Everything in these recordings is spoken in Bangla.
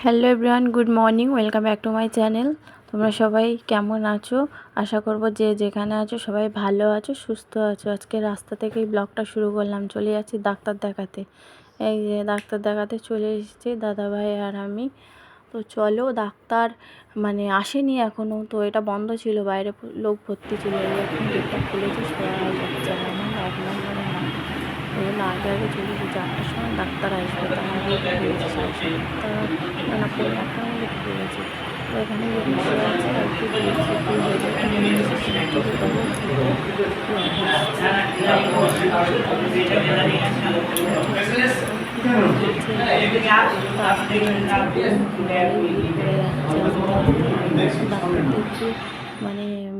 Hello everyone, good morning, welcome back to my channel. তোমরা সবাই কেমন আছো? আশা করব যে যেখানে আছো সবাই ভালো আছো, সুস্থ আছো। আজকে রাস্তা থেকেই ব্লগটা শুরু করলাম। চলে যাচ্ছি ডাক্তার দেখাতে। এই যে ডাক্তার দেখাতে চলে এসেছি দাদাভাই আর আমি। তো চলো, ডাক্তার আসেনি এখনও, তো এটা বন্ধ ছিল, বাইরে লোক ভর্তি ছিল। এই এখন গেটটা খুলেছে, সবাই যাচ্ছে। আর আমার 1 নম্বরে না, ওই জন্য আগে আগে চলে এসেছি। 8টার সময় ডাক্তার আসবে, তার আগে ঢুকে গেছে 7:30 না 8:45 মধ্যে ঢুকে গেছে। তো এখানে যে বসে আছে আর কি, বলছি তুই হেলমেটটা নিয়েছিস, কিন্তু তখন থেকে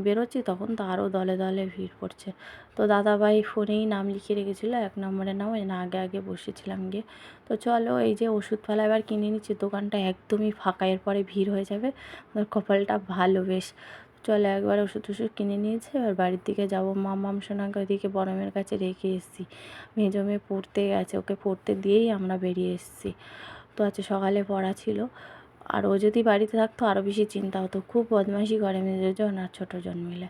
বেরোচ্ছি তখন তো আরও দলে দলে ভিড় পড়ছে। তো দাদাভাই ফোনেই নাম লিখিয়ে রেখেছিলো, 1 নম্বরে নাম, ওই না আগে আগে বসেছিলাম গিয়ে। তো চলো, এই যে ওষুধপালা এবার কিনে নিচ্ছি। দোকানটা একদমই ফাঁকা, এরপরে ভিড় হয়ে যাবে। কপালটা ভালো বেশ। চলো, একবার ওষুধ কিনে নিয়েছে, এবার বাড়ির দিকে যাবো। মাম্মাম সোনাকে ওইদিকে বড়মের কাছে রেখে এসেছি। মেজো মেয়ে পড়তে গেছে, ওকে পড়তে দিয়েই আমরা বেরিয়ে এসেছি। তো আজকে সকালে পড়া ছিল। আর ও যদি বাড়িতে থাকতো আরও বেশি চিন্তা হতো। খুব বদমাইশি করে মেজোজন আর ছোটোজন মিলে।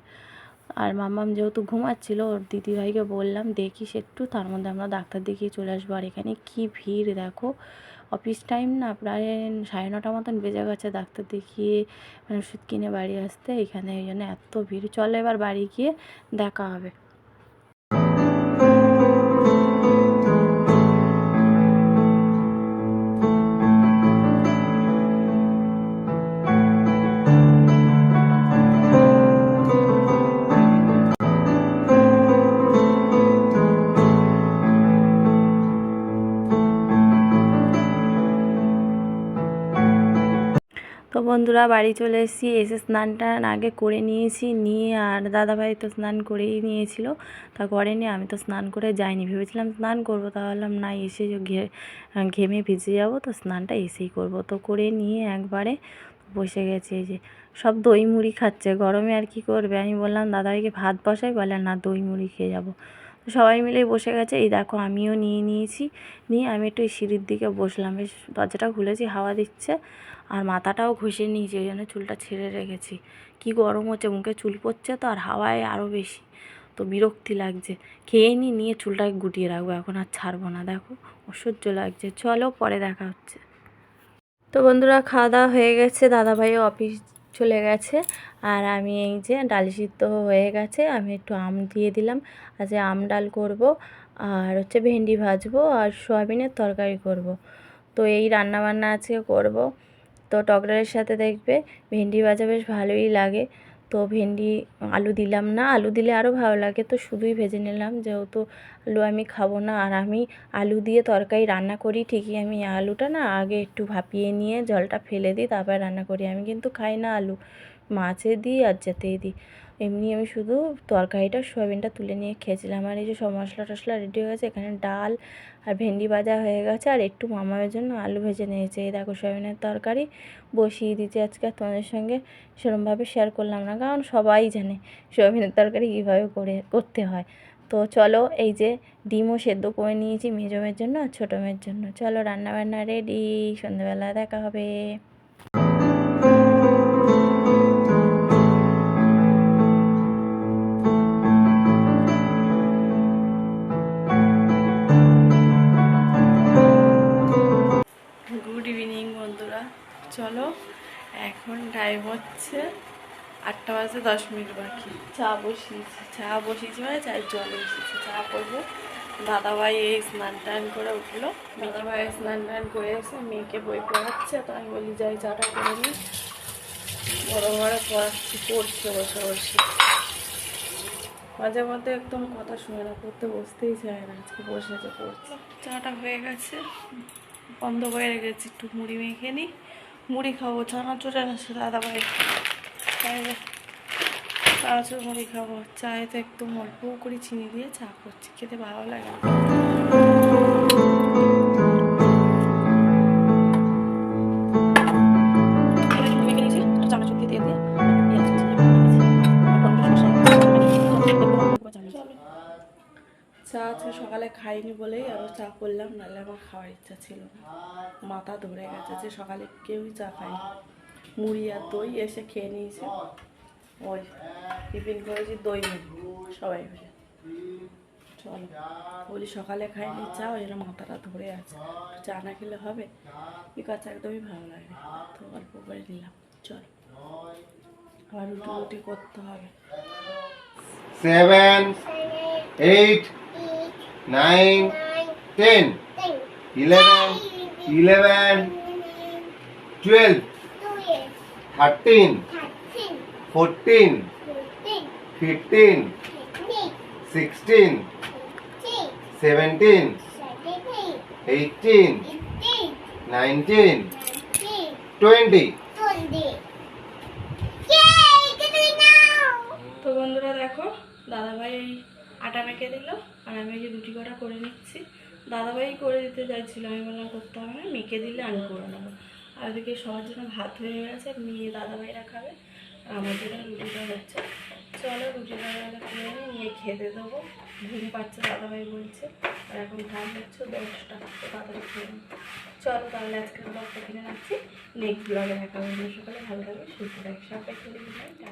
আর মাম্মাম যেহেতু ঘুমাচ্ছিল, ওর দিদিভাইকে বললাম দেখিস একটু, তার মধ্যে আমরা ডাক্তার দেখিয়ে চলে আসবো। আর এখানে কী ভিড় দেখো! অফিস টাইম না, প্রায় 9:30 মতন বেজে গেছে ডাক্তার দেখিয়ে ওষুধ কিনে বাড়ি আসতে। এখানে ওই জন্য এত ভিড়। চলো এবার বাড়ি গিয়ে দেখা হবে। তো বন্ধুরা, বাড়ি চলে এসেছি। এসে স্নান টান আগে করে নিয়েছি, নিয়ে আর দাদাভাই তো স্নান করেই নিয়েছিল, তা করেনি। আমি তো স্নান করে যাইনি, ভেবেছিলাম স্নান করবো, তা ভাবলাম না, এসে ঘেমে ভিজে যাব, তো স্নানটা এসেই করব। তো করে নিয়ে একবারে বসে গেছে। এই যে সব দই মুড়ি খাচ্ছে, গরমে আর কি করবে। আমি বললাম দাদাভাইকে ভাত বসাই, বলে না দই মুড়ি খেয়ে যাবো। তো সবাই মিলেই বসে গেছে। এই দেখো, আমিও নিয়ে নিয়েছি। নিয়ে আমি একটু সিঁড়ির দিকে বসলাম, বেশ দরজাটা খুলেছি, হাওয়া দিচ্ছে। আর মাথাটাও ঘষে নিয়েছি, ওই জন্য চুলটা ছেড়ে রেখেছি। কি গরম হচ্ছে, মুখে চুল পড়ছে তো, আর হাওয়ায় আরও বেশি তো বিরক্তি লাগছে। খেয়ে নিয়ে চুলটাকে গুটিয়ে রাখবো, এখন আর ছাড়বো না। দেখো অসহ্য লাগছে। চলো, পরে দেখা হচ্ছে। তো বন্ধুরা, খাওয়া দাওয়া হয়ে গেছে, দাদাভাইও অফিস চলে গেছে। আর আমি এই যে ডাল সিদ্ধ হয়ে গেছে, আমি একটু আম দিয়ে দিলাম। আজকে আম ডাল করব, আর হচ্ছে ভেন্ডি ভাজবো, আর সয়াবিনের তরকারি করব। তো এই রান্নাবান্না আজকে করব। তো টক ডালের সাথে দেখবে ভেন্ডি ভাজা বেশ ভালোই লাগে। তো ভেন্ডি আলু দিলাম না, আলু দিলে আরও ভালো লাগে, তো শুধুই ভেজে নিলাম, যেহেতু আলু আমি খাবো না। আর আমি আলু দিয়ে তরকারি রান্না করি ঠিকই, আমি আলুটা না আগে একটু ভাপিয়ে নিয়ে জলটা ফেলে দিই, তারপর রান্না করি। আমি কিন্তু খাই না আলু, মাছে দিই আর যেতেই দিই। এমনি আমি শুধু তরকারিটা সয়াবিনটা তুলে নিয়ে খেয়েছিলাম। আর এই যে সব মশলা টশলা রেডি হয়ে গেছে, এখানে ডাল আর ভেন্ডি ভাজা হয়ে গেছে, আর একটু মামার জন্য আলু ভেজে নিয়েছে। এই দেখো সয়াবিনের তরকারি বসিয়ে দিয়েছি। আজকে আর তোমাদের সঙ্গে সেরকমভাবে শেয়ার করলাম না, কারণ সবাই জানে সয়াবিনের তরকারি কীভাবে করতে হয়। তো চলো, এই যে ডিমও সেদ্ধ করে নিয়েছি মেজো মেয়ের জন্য আর ছোটো মেয়ের জন্য। চলো, রান্নাবান্না রেডি, সন্ধ্যেবেলা দেখা হবে। গুড ইভিনিং বন্ধুরা। চলো, এখন টাইম হচ্ছে 8:10 বাকি। চা বসিয়েছি মানে চায়ের জল এসেছে, চা করবো। দাদাভাই এই স্নান টান করে উঠলো, মেয়ে ভাই স্নান টান করে এসে মেয়েকে বই পড়াচ্ছে। তো আমি বলি যাই চাটা করে নিই। বড় ঘরে পড়ছে বসে বসে। মাঝে মধ্যে একদম কথা শুনে না, পড়তে বসতেই চায় না, আজকে বসেছে পড়ছে। চাটা হয়ে গেছে, বন্ধ করে রেখেছি। একটু মুড়ি মেখে নিই, মুড়ি খাবো। চানাচুর এনেছে দাদাভাই, চানাচুর মুড়ি খাবো। চায়ে তো একদম অল্প করে চিনি দিয়ে চা করছি, খেতে ভালো লাগে না। চা আজকে সকালে খাইনি বলেই আরও চা চা করলাম, নাহলে আমার খাওয়ার ইচ্ছা ছিল না, মাথা ধরে গেছে। যে সকালে কেউই চা খায়নি, মুড়ি আর দই এসে খেয়ে নিয়েছে। ওই টিফিন করেছি দই মুড়ি সবাই মিলে। চলো, বলি সকালে খাইনি চা, ওই জন্য মাথাটা ধরে আছে, চা না খেলে হবে? বিকাশ একদমই ভালো লাগে না, তো অল্প করে নিলাম। চলো, আবার রুটি রুটি করতে হবে। 7, 8, 9, 10, 11, 12, 13, 14, 15, 16, 17, 18, 19, 20. তো বন্ধুরা দেখো, দাদাভাই এই আটা মেখে দিল, আর আমি এই যে রুটি কটা করে নিচ্ছি। দাদাভাই করে দিতে চাইছিল, আমি বললাম করতে হবে না, মেখে দিলে আমি করে নেবো। আর ওদিকে সবার জন্য ভাত হয়ে গেছে, মেয়ে দাদাভাইরা খাবে, আর আমার জন্য রুটিটা হচ্ছে। চলো রুটিটা করে নিয়ে খেতে দেবো, ঘুম পাচ্ছে দাদাভাই বলছে। আর এখন টাইম হচ্ছে 10টা, তাড়াতাড়ি খেয়ে নিই। চলো তাহলে আজকের ব্লগটা কিনে রাখছি, নেক্সট ব্লগে দেখা হবে। সকালে ভালো থাকবে, সুস্থ থাকবে, সবাই খেলে টাটা।